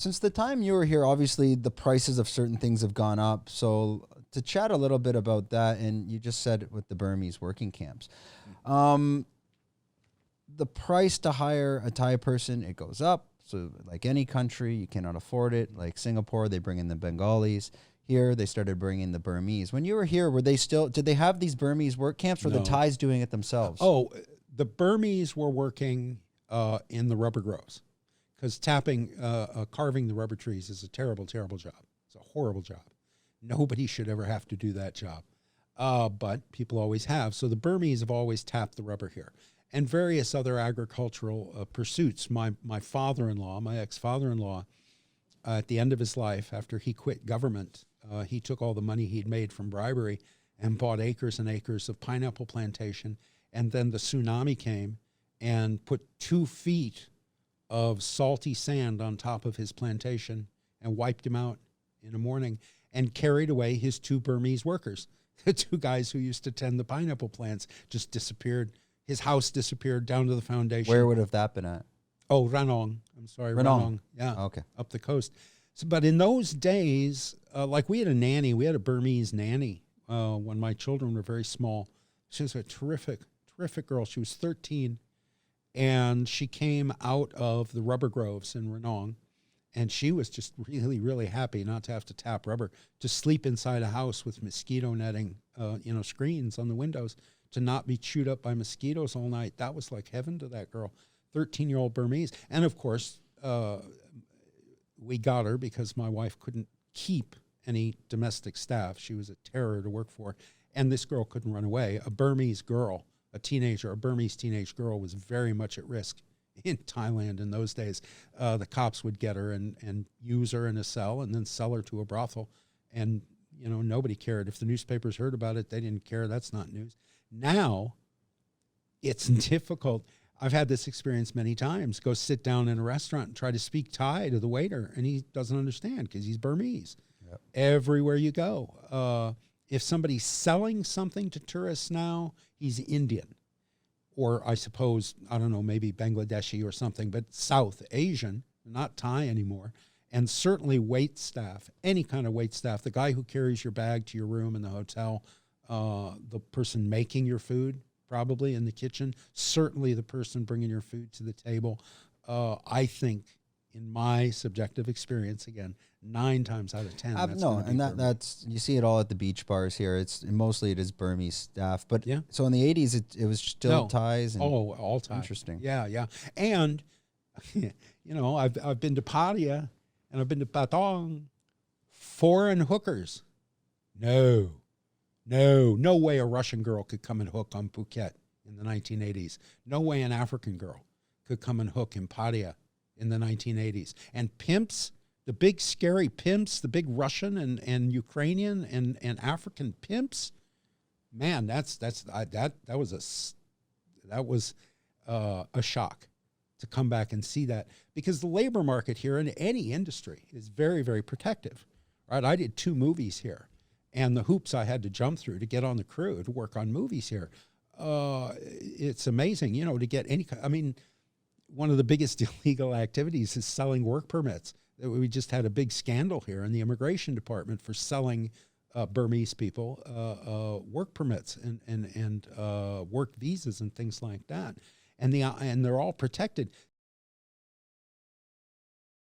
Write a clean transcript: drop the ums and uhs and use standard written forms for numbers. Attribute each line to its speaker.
Speaker 1: Since the time you were here, obviously the prices of certain things have gone up. So to chat a little bit about that, and you just said with the Burmese working camps, the price to hire a Thai person, it goes up. So like any country, you cannot afford it. Like Singapore, they bring in the Bengalis. Here, they started bringing the Burmese. When you were here, were they still, did they have these Burmese work camps or the
Speaker 2: No.
Speaker 1: Thais doing it themselves?
Speaker 2: The Burmese were working in the rubber groves because carving the rubber trees is a terrible, terrible job. It's a horrible job. Nobody should ever have to do that job. But people always have. So the Burmese have always tapped the rubber here. And various other agricultural pursuits. My father-in-law, my ex-father-in-law, at the end of his life, after he quit government, he took all the money he'd made from bribery and bought acres and acres of pineapple plantation. And then the tsunami came and put 2 feet of salty sand on top of his plantation and wiped him out in the morning and carried away his 2 Burmese workers. The 2 guys who used to tend the pineapple plants just disappeared. His house disappeared down to the foundation.
Speaker 1: Where would have that been at?
Speaker 2: Oh, Ranong. I'm sorry, Ranong. Yeah,
Speaker 1: okay,
Speaker 2: up the coast. So, but in those days, like we had a nanny, we had a Burmese nanny when my children were very small. She was a terrific, terrific girl. She was 13, and she came out of the rubber groves in Ranong, and she was just really, really happy not to have to tap rubber, to sleep inside a house with mosquito netting, screens on the windows, to not be chewed up by mosquitoes all night. That was like heaven to that girl, 13-year-old Burmese. And of course, we got her because my wife couldn't keep any domestic staff. She was a terror to work for. And this girl couldn't run away. A Burmese girl, a Burmese teenage girl was very much at risk in Thailand in those days. The cops would get her and use her in a cell and then sell her to a brothel. And, nobody cared. If the newspapers heard about it, they didn't care. That's not news. Now, it's difficult. I've had this experience many times. Go sit down in a restaurant and try to speak Thai to the waiter, and he doesn't understand because he's Burmese. Yep. Everywhere you go. If somebody's selling something to tourists now, he's Indian. Or I suppose, I don't know, maybe Bangladeshi or something, but South Asian, not Thai anymore. And certainly wait staff, any kind of wait staff, the guy who carries your bag to your room in the hotel, the person making your food, probably in the kitchen, certainly the person bringing your food to the table. I think, in my subjective experience, again, 9 times out of 10.
Speaker 1: That's you see it all at the beach bars here. It is Burmese staff, but yeah. So in the 80s, it was still Thais.
Speaker 2: All Thai.
Speaker 1: Interesting.
Speaker 2: Yeah. And I've been to Pattaya and I've been to Patong. Foreign hookers. No way a Russian girl could come and hook on Phuket in the 1980s. No way an African girl could come and hook in Pattaya in the 1980s. And pimps, the big scary pimps, the big Russian and Ukrainian and African pimps, man, that was a shock to come back and see that, because the labor market here in any industry is very, very protective. Right? I did 2 movies here. And the hoops I had to jump through to get on the crew to work on movies here. It's amazing, to get one of the biggest illegal activities is selling work permits. We just had a big scandal here in the immigration department for selling Burmese people work permits and work visas and things like that. And they're all protected.